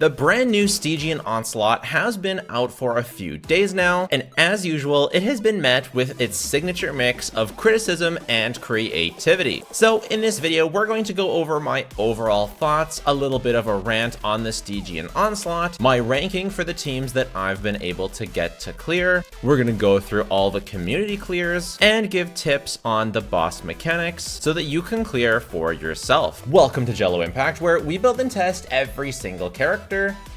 The brand new Stygian onslaught has been out for a few days now, and as usual, it has been met with its signature mix of criticism and creativity. So in this video, we're going to go over my overall thoughts, a little bit of a rant on the Stygian onslaught, my ranking for the teams that I've been able to get to clear. We're going to go through all the community clears and give tips on the boss mechanics so that you can clear for yourself. Welcome to Jello Impact, where we build and test every single character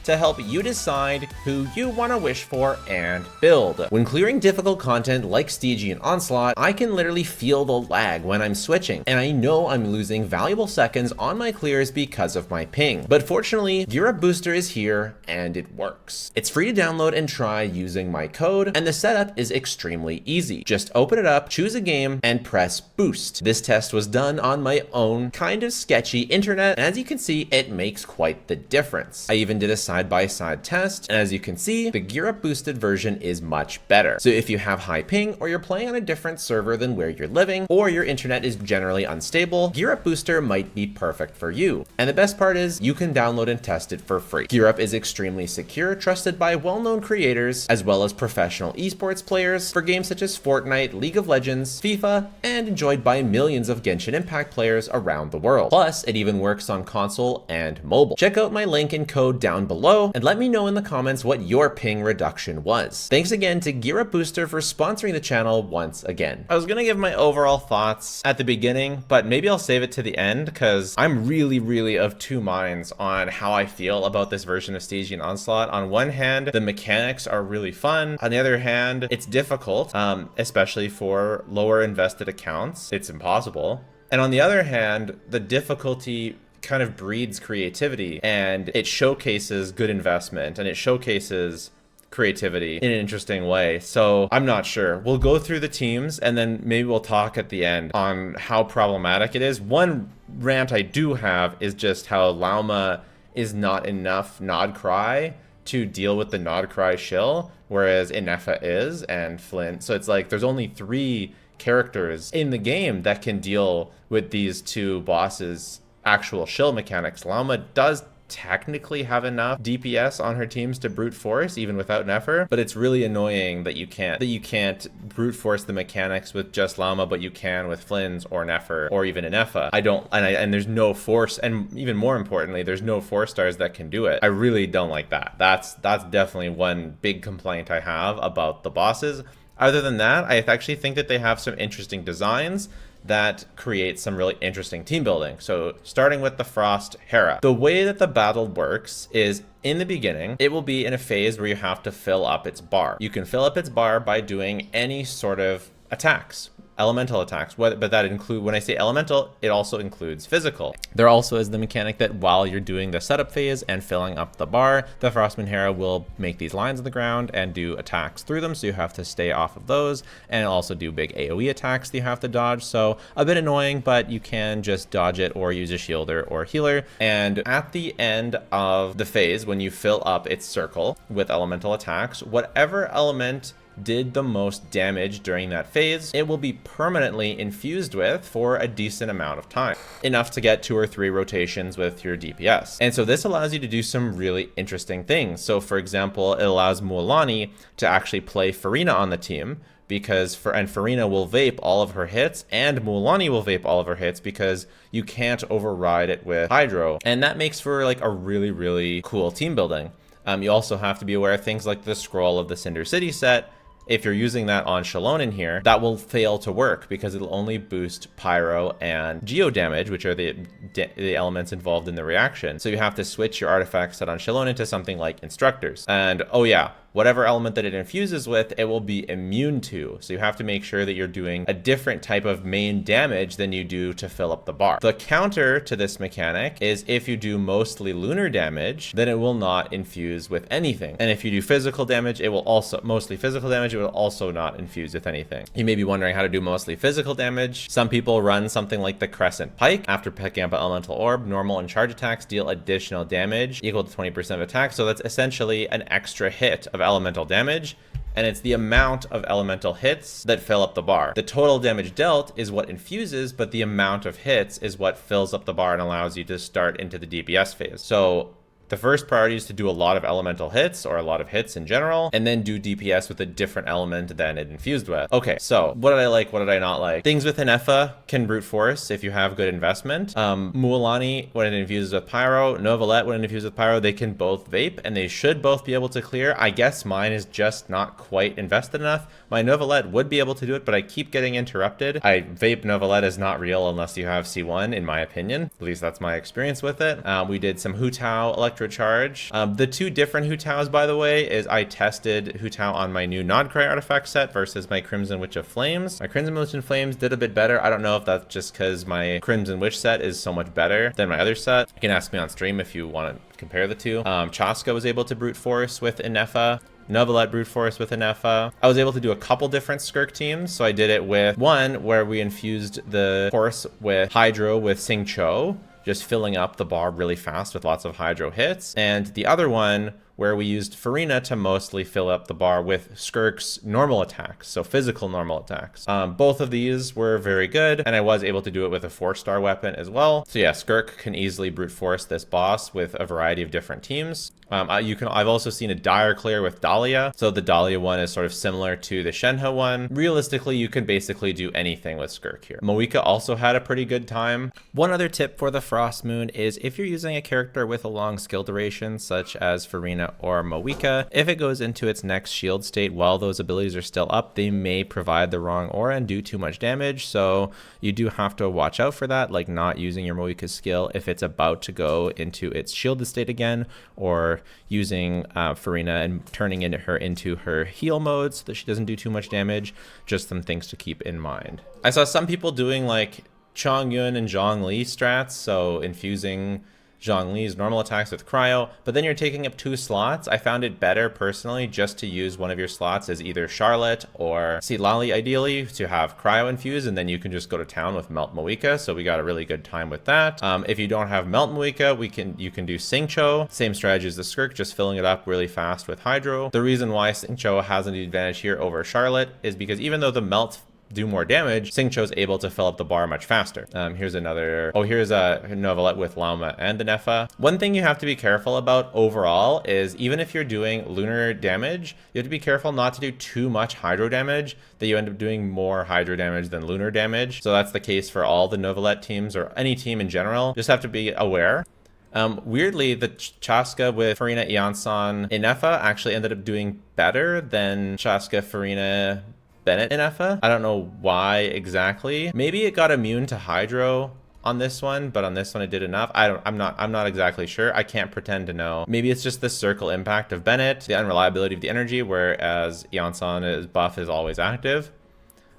to help you decide who you want to wish for and build. When clearing difficult content like Stygian Onslaught, I can literally feel the lag when I'm switching, and I know I'm losing valuable seconds on my clears because of my ping. But fortunately, Gear Up Booster is here and it works. It's free to download and try using my code, and the setup is extremely easy. Just open it up, choose a game, and press boost. This test was done on my own kind of sketchy internet, and as you can see, it makes quite the difference. I even did a side-by-side test, and as you can see, the Gear Up boosted version is much better. So if you have high ping, or you're playing on a different server than where you're living, or your internet is generally unstable, Gear Up Booster might be perfect for you. And the best part is, you can download and test it for free. Gear Up is extremely secure, trusted by well-known creators, as well as professional esports players for games such as Fortnite, League of Legends, FIFA, and enjoyed by millions of Genshin Impact players around the world. Plus, it even works on console and mobile. Check out my link and code down below and let me know in the comments what your ping reduction was. Thanks again to Gear Up Booster for sponsoring the channel once again. I was gonna give my overall thoughts at the beginning, but maybe I'll save it to the end because I'm really of two minds on how I feel about this version of Stygian Onslaught. On one hand, the mechanics are really fun. On the other hand, it's difficult, especially for lower invested accounts. It's impossible. And on the other hand, the difficulty kind of breeds creativity, and it showcases good investment, and it showcases creativity in an interesting way. So I'm not sure. We'll go through the teams and then maybe we'll talk at the end on how problematic it is. One rant I do have is just how Lauma is not enough Nod Cry to deal with the Nod Cry shill, whereas Nefer is, and Flint. So it's like there's only 3 characters in the game that can deal with these 2 bosses' actual shill mechanics. Lauma does technically have enough DPS on her teams to brute force even without Nefer, but it's really annoying that you can't brute force the mechanics with just Lauma, but you can with Flins or Nefer or even Nefer. And there's no force, and even more importantly, there's no 4-stars that can do it. I really don't like that. That's definitely one big complaint I have about the bosses. Other than that, I actually think that they have some interesting designs that create some really interesting team building. So starting with the Frostmoon Herra. The way that the battle works is in the beginning, it will be in a phase where you have to fill up its bar. You can fill up its bar by doing any sort of attacks. Elemental attacks, but that include, when I say elemental, it also includes physical. There also is the mechanic that while you're doing the setup phase and filling up the bar, the Frostmoon Herra will make these lines on the ground and do attacks through them, so you have to stay off of those, and also do big AoE attacks that you have to dodge. So a bit annoying, but you can just dodge it or use a shielder or healer. And at the end of the phase, when you fill up its circle with elemental attacks, whatever element did the most damage during that phase, it will be permanently infused with for a decent amount of time, enough to get 2 or 3 rotations with your DPS. And so this allows you to do some really interesting things. So for example, it allows Mualani to actually play Farina on the team, because Farina will vape all of her hits, and Mualani will vape all of her hits because you can't override it with Hydro. And that makes for like a really cool team building. You also have to be aware of things like the Scroll of the Cinder City set. If you're using that on Shalon in here, that will fail to work because it'll only boost Pyro and Geo damage, which are the elements involved in the reaction. So you have to switch your artifact set on Shalon into something like Instructors. And oh yeah, whatever element that it infuses with, it will be immune to. So you have to make sure that you're doing a different type of main damage than you do to fill up the bar. The counter to this mechanic is if you do mostly lunar damage, then it will not infuse with anything. And if you do physical damage, it will also, mostly physical damage, it will also not infuse with anything. You may be wondering how to do mostly physical damage. Some people run something like the Crescent Pike. After picking up an elemental orb, normal and charge attacks deal additional damage equal to 20% of attack. So that's essentially an extra hit of elemental damage, and it's the amount of elemental hits that fill up the bar. The total damage dealt is what infuses, but the amount of hits is what fills up the bar and allows you to start into the DPS phase. So The first priority is to do a lot of elemental hits, or a lot of hits in general, and then do DPS with a different element than it infused with. Okay, so what did I like, what did I not like? Things with Nefer can brute force if you have good investment. Mualani, when it infuses with Pyro, Novelette, when it infuses with Pyro, they can both vape, and they should both be able to clear. I guess mine is just not quite invested enough. My Novelette would be able to do it, but I keep getting interrupted. Vape Novelette is not real unless you have C1, in my opinion. At least that's my experience with it. We did some Hu Tao Electrocharge. The two different Hu Taos, by the way, is I tested Hu Tao on my new Nodcry artifact set versus my Crimson Witch of Flames. My Crimson Witch of Flames did a bit better. I don't know if that's just because my Crimson Witch set is so much better than my other set. You can ask me on stream if you want to compare the two. Chaska was able to brute force with Nefer. Novelette brute force with Nefer. I was able to do a couple different Skirk teams. So I did it with one where we infused the force with Hydro with Sing Cho, just filling up the bar really fast with lots of Hydro hits. And the other one where we used Farina to mostly fill up the bar with Skirk's normal attacks, so physical normal attacks. Both of these were very good, and I was able to do it with a 4-star weapon as well. So yeah, Skirk can easily brute force this boss with a variety of different teams. I've also seen a dire clear with Dahlia. So the Dahlia one is sort of similar to the Shenhe one. Realistically, you can basically do anything with Skirk here. Moika also had a pretty good time. One other tip for the Frostmoon is if you're using a character with a long skill duration, such as Farina or Moika, if it goes into its next shield state while those abilities are still up, they may provide the wrong aura and do too much damage. So you do have to watch out for that, like not using your Moika skill if it's about to go into its shielded state again, or using Farina and turning her into her heal mode so that she doesn't do too much damage. Just some things to keep in mind. I saw some people doing like Chongyun and Zhongli strats, so infusing Zhongli's normal attacks with cryo, but then you're taking up 2 slots. I found it better personally just to use one of your slots as either Charlotte or Silali ideally to have cryo infused, and then you can just go to town with Melt Moika. So we got a really good time with that. If you don't have Melt Moika, you can do Singcho. Same strategy as the Skirk, just filling it up really fast with Hydro. The reason why Singcho has an advantage here over Charlotte is because even though the Melt do more damage, Singcho's able to fill up the bar much faster. Here's another, here's a Novelette with Lauma and the Nefer. One thing you have to be careful about overall is even if you're doing lunar damage, you have to be careful not to do too much Hydro damage, that you end up doing more Hydro damage than lunar damage. So that's the case for all the Novelette teams or any team in general. Just have to be aware. Weirdly, the Chaska with Farina Iansan Nefer actually ended up doing better than Chaska Farina Bennett Nefer. I don't know why exactly. Maybe it got immune to Hydro on this one, but on this one it did enough. I'm not exactly sure. I can't pretend to know. Maybe it's just the circle impact of Bennett, the unreliability of the energy, whereas Iansan's buff is always active.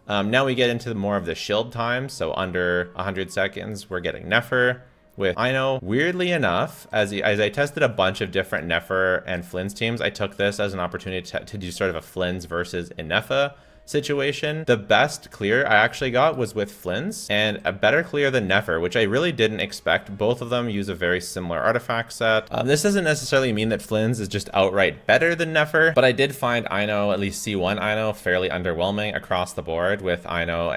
Now we get into more of the shield time, so under 100 seconds we're getting Nefer with Ino. Weirdly enough, as I tested a bunch of different Nefer and Flins teams, I took this as an opportunity to do sort of a Flins versus Nefer situation. The best clear I actually got was with Flins, and a better clear than Nefer, which I really didn't expect. Both of them use a very similar artifact set. This doesn't necessarily mean that Flins is just outright better than Nefer, but I did find Ino, at least C1 Ino, fairly underwhelming across the board with Ino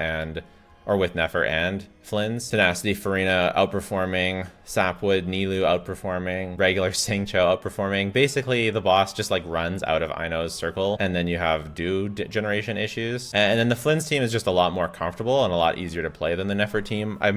with Nefer and Flins. Tenacity Farina outperforming, Sapwood Nilou outperforming, regular Singcho outperforming. Basically, the boss just like runs out of Ino's circle, and then you have generation issues. And then the Flins team is just a lot more comfortable and a lot easier to play than the Nefer team. I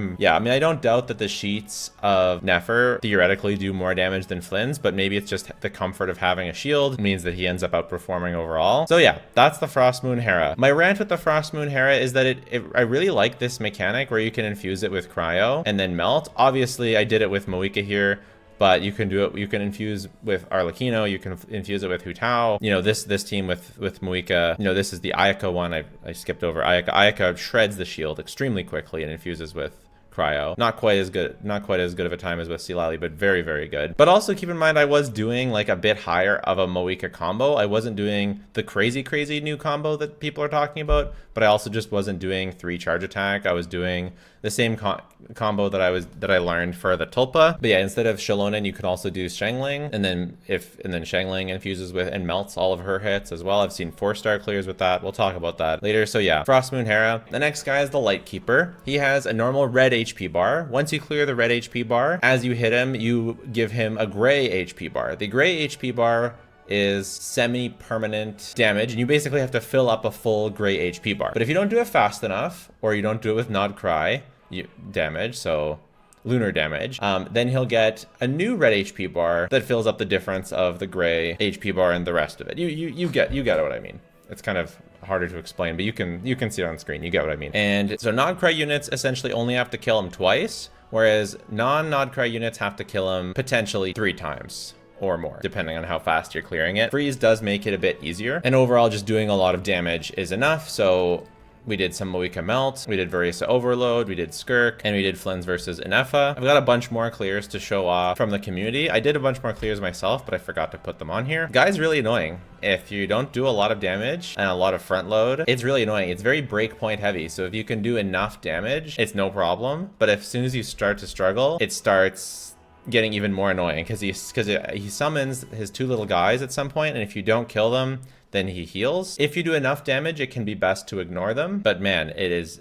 don't doubt that the sheets of Nefer theoretically do more damage than Flins, but maybe it's just the comfort of having a shield means that he ends up outperforming overall. So yeah, that's the Frostmoon Herra. My rant with the Frostmoon Herra is that I really like this mechanic where you can infuse it with cryo and then melt. Obviously I did it with Moika here, but you can do it, you can infuse with Arlecchino, you can infuse it with Hu Tao. You know, this team with Moika, you know, this is the Ayaka one. I skipped over Ayaka. Ayaka shreds the shield extremely quickly and infuses with cryo. Not quite as good of a time as with Silali, but very, very good. But also keep in mind, I was doing like a bit higher of a Moika combo. I wasn't doing the crazy new combo that people are talking about, but I also just wasn't doing 3 charge attack. I was doing the same combo that I learned for the Tulpa. But yeah, instead of Shalonen, you could also do Shangling, and then Shangling infuses with and melts all of her hits as well. I've seen 4-star clears with that. We'll talk about that later. So yeah, Frostmoon Herra. The next guy is the Lightkeeper. He has a normal red HP bar. Once you clear the red HP bar, as you hit him, you give him a gray HP bar. The gray HP bar is semi-permanent damage, and you basically have to fill up a full gray HP bar. But if you don't do it fast enough, or you don't do it with Nod Cry damage, so lunar damage, then he'll get a new red HP bar that fills up the difference of the gray HP bar and the rest of it. You get what I mean. It's kind of harder to explain, but you can see it on screen. You get what I mean. And so Nod Cry units essentially only have to kill him twice, whereas non-Nod Cry units have to kill him potentially 3 times or more, depending on how fast you're clearing it. Freeze does make it a bit easier, and overall just doing a lot of damage is enough. So we did some Moika Melt, we did Varisa Overload, we did Skirk, and we did Flins versus Nefer. I've got a bunch more clears to show off from the community. I did a bunch more clears myself, but I forgot to put them on here. Guy's really annoying. If you don't do a lot of damage and a lot of front load, it's really annoying. It's very breakpoint heavy, so if you can do enough damage, it's no problem. But as soon as you start to struggle, it starts getting even more annoying because he summons his 2 little guys at some point, and if you don't kill them, then he heals. If you do enough damage, it can be best to ignore them. But man, it is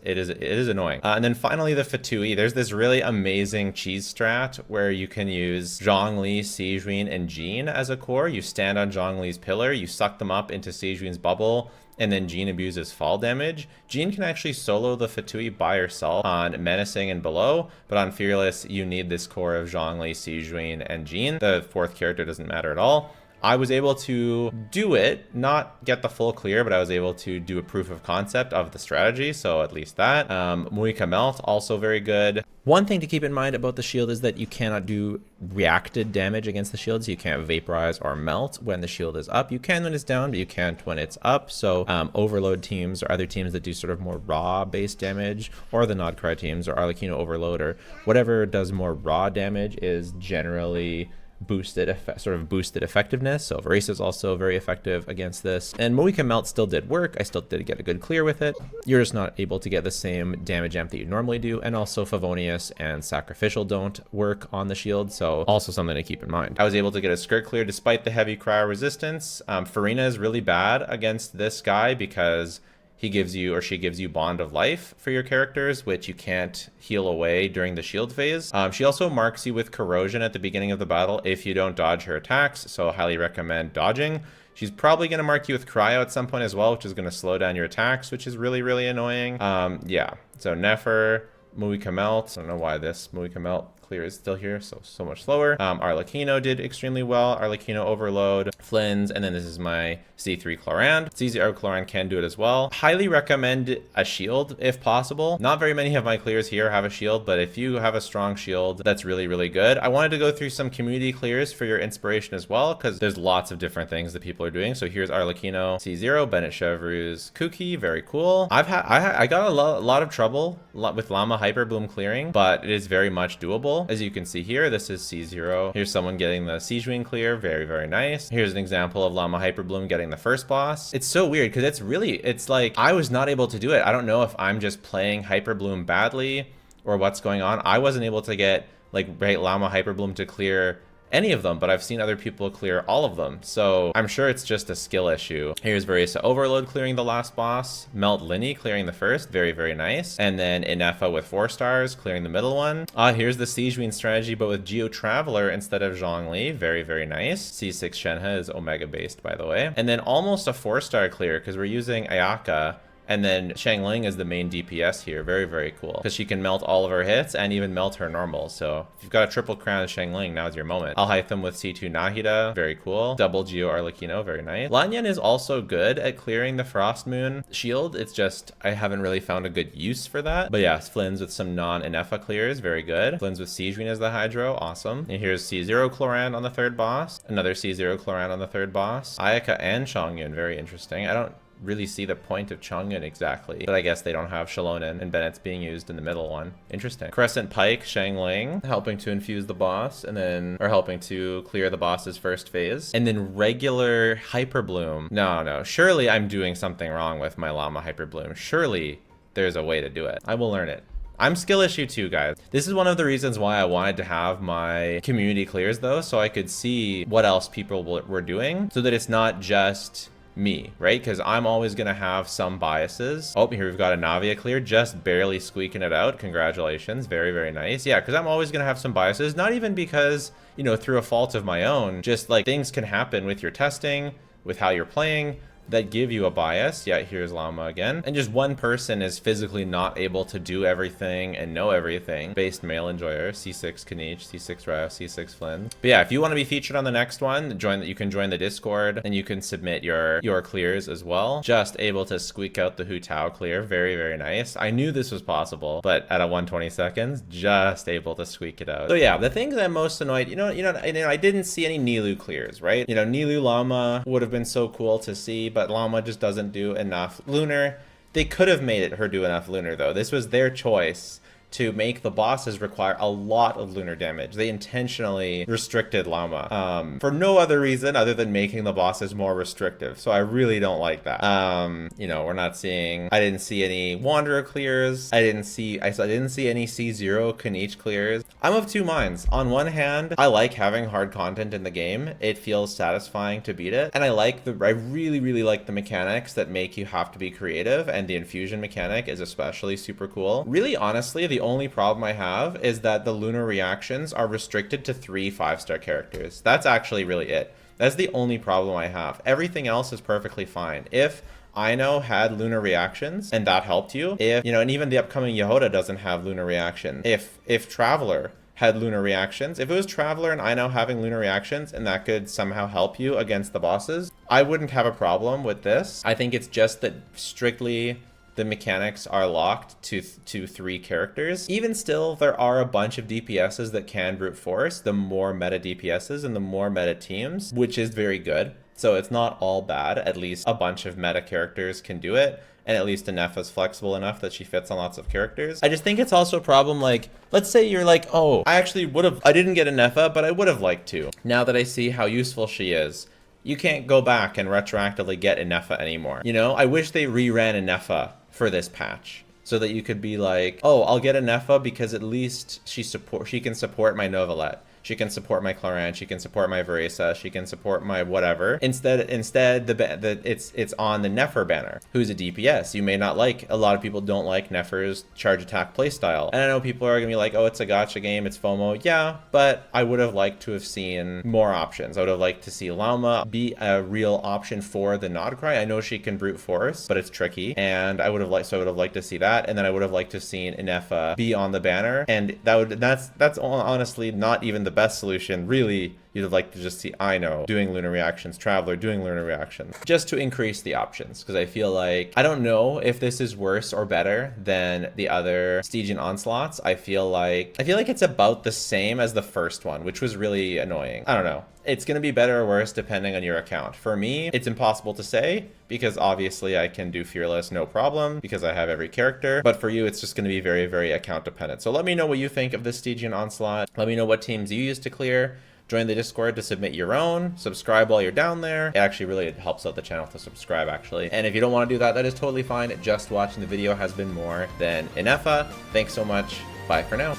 annoying. And then finally the Fatui. There's this really amazing cheese strat where you can use Zhongli, Sigewinne, and Jean as a core. You stand on Zhongli's pillar, you suck them up into Sigewinne's bubble, and then Jean abuses fall damage. Jean can actually solo the Fatui by herself on Menacing and below, but on Fearless, you need this core of Zhongli, Sigewinne, and Jean. The 4th character doesn't matter at all. I was able to do it, not get the full clear, but I was able to do a proof of concept of the strategy, so at least that. Moika Melt, also very good. One thing to keep in mind about the shield is that you cannot do reacted damage against the shield, so you can't vaporize or melt when the shield is up. You can when it's down, but you can't when it's up. So Overload teams or other teams that do sort of more raw-based damage, or the Nod Cry teams or Arlecchino Overload or whatever does more raw damage is generally boosted effectiveness. So Varisa is also very effective against this, and Moika Melt still did work. I still did get a good clear with it. You're just not able to get the same damage amp that you normally do, and also Favonius and Sacrificial don't work on the shield, so also something to keep in mind. I was able to get a skirt clear despite the heavy cryo resistance. Farina is really bad against this guy because he gives you, or she gives you, Bond of Life for your characters, which you can't heal away during the shield phase. She also marks you with Corrosion at the beginning of the battle if you don't dodge her attacks, so I highly recommend dodging. She's probably going to mark you with Cryo at some point as well, which is going to slow down your attacks, which is really, really annoying. Yeah, so Nefer, Moika Melt. I don't know why this Moika Melt clear is still here, so much slower. Arlecchino did extremely well. Arlecchino Overload, Flins, and then this is my C3 Chlorand. C0 Chlorand can do it as well. Highly recommend a shield if possible. Not very many of my clears here have a shield, but if you have a strong shield, that's really, really good. I wanted to go through some community clears for your inspiration as well, because there's lots of different things that people are doing. So here's Arlecchino C0, Bennett Chevreuse Kuki, very cool. I got a lot of trouble with Llama Hyperbloom clearing, but it is very much doable. As you can see here, this is C0. Here's someone getting the Sigewinne clear, very, very nice. Here's an example of Llama Hyperbloom getting the first boss. It's so weird because it's like I was not able to do it. I don't know if I'm just playing Hyperbloom badly or what's going on. I wasn't able to get like Llama Hyperbloom to clear any of them, but I've seen other people clear all of them, so I'm sure it's just a skill issue. Here's Varisa Overload clearing the last boss, Melt Linny clearing the first, very, very nice, and then Nefer with 4 stars clearing the middle one. Here's the Sigewinne strategy, but with Geo Traveler instead of Zhongli, very, very nice. C6 Shenhe is Omega based, by the way, and then almost a 4-star clear because we're using Ayaka. And then Xiangling is the main DPS here. Very, very cool. Because she can melt all of her hits and even melt her normals. So if you've got a triple crown of Xiangling, now's your moment. I'll hype them with C2 Nahida. Very cool. Double Geo Arlecchino. Very nice. Lanyan is also good at clearing the Frostmoon shield. It's just I haven't really found a good use for that. But yeah, Flins with some non-Nefer clears. Very good. Flins with Sigewinne as the Hydro. Awesome. And here's C0 Chlorand on the 3rd boss. Another C0 Chlorand on the 3rd boss. Ayaka and Chongyun. Very interesting. I don't really see the point of Chongyun exactly, but I guess they don't have Shalonen and Bennett's being used in the middle one. Interesting. Crescent Pike, Xiangling, helping to infuse the boss and then, or helping to clear the boss's first phase. And then regular Hyperbloom. No, surely I'm doing something wrong with my Llama Hyperbloom. Surely there's a way to do it. I will learn it. I'm skill issue too, guys. This is one of the reasons why I wanted to have my community clears though, so I could see what else people were doing, so that it's not just me, right? Because I'm always going to have some biases. Oh, here we've got a Navia clear, just barely squeaking it out. Congratulations. Very, very nice. Yeah, because I'm always going to have some biases, not even because, you know, through a fault of my own, just like things can happen with your testing, with how you're playing, that give you a bias. Yeah, here's Llama again. And just one person is physically not able to do everything and know everything. Based male enjoyer, C6 Kaniche, C6 Ref, C6 Flins. But yeah, if you want to be featured on the next one, you can join the Discord and you can submit your clears as well. Just able to squeak out the Hu Tao clear. Very, very nice. I knew this was possible, but at a 120 seconds, just able to squeak it out. So yeah, the thing that I'm most annoyed, I didn't see any Nilou clears, right? You know, Nilou Llama would have been so cool to see, but Llama just doesn't do enough lunar. They could have made her do enough lunar though. This was their choice to make the bosses require a lot of lunar damage. They intentionally restricted Llama for no other reason other than making the bosses more restrictive. So I really don't like that. You know, we're not seeing, I didn't see any Wanderer clears. I didn't see any C0 Kaniche clears. I'm of two minds. On one hand, I like having hard content in the game. It feels satisfying to beat it. And I really, really like the mechanics that make you have to be creative, and the infusion mechanic is especially super cool. Really, honestly, the only problem I have is that the lunar reactions are restricted to 3 5-star characters. That's actually really it. That's the only problem I have. Everything else is perfectly fine. If Aino had lunar reactions and that helped you, if, you know, and even the upcoming Yehoda doesn't have lunar reaction. If Traveler had lunar reactions, if it was Traveler and Aino having lunar reactions and that could somehow help you against the bosses, I wouldn't have a problem with this. I think it's just that strictly the mechanics are locked to 3 characters. Even still, there are a bunch of DPSs that can brute force, the more meta DPSs and the more meta teams, which is very good. So it's not all bad. At least a bunch of meta characters can do it. And at least Nefer's flexible enough that she fits on lots of characters. I just think it's also a problem, like, let's say you're like, oh, I didn't get a Nefer, but I would have liked to. Now that I see how useful she is, you can't go back and retroactively get a Nefer anymore. You know, I wish they reran a Nefer for this patch, so that you could be like, oh, I'll get a Nefer because at least she can support my Novelette. She can support my Cloran, she can support my Veresa, she can support my whatever. Instead, it's on the Nefer banner, who's a DPS. You may not like, a lot of people don't like Nefer's charge attack playstyle. And I know people are gonna be like, oh, it's a gacha game, it's FOMO. Yeah, but I would have liked to have seen more options. I would have liked to see Llama be a real option for the Nodcry. I know she can brute force, but it's tricky. And I would have liked to see that. And then I would have liked to have seen Nefer be on the banner. And that's honestly not even the best solution. Really, you'd have liked to just see Aino doing lunar reactions, Traveler doing lunar reactions, just to increase the options. Because I feel like, I don't know if this is worse or better than the other Stygian onslaughts. I feel like it's about the same as the first one, which was really annoying. I don't know. It's going to be better or worse depending on your account. For me, it's impossible to say, because obviously I can do Fearless no problem because I have every character. But for you, it's just going to be very, very account dependent. So let me know what you think of this Stygian onslaught. Let me know what teams you use to clear. Join the Discord to submit your own. Subscribe while you're down there. It actually really helps out the channel to subscribe, actually. And if you don't want to do that, that is totally fine. Just watching the video has been more than enough. Thanks so much. Bye for now.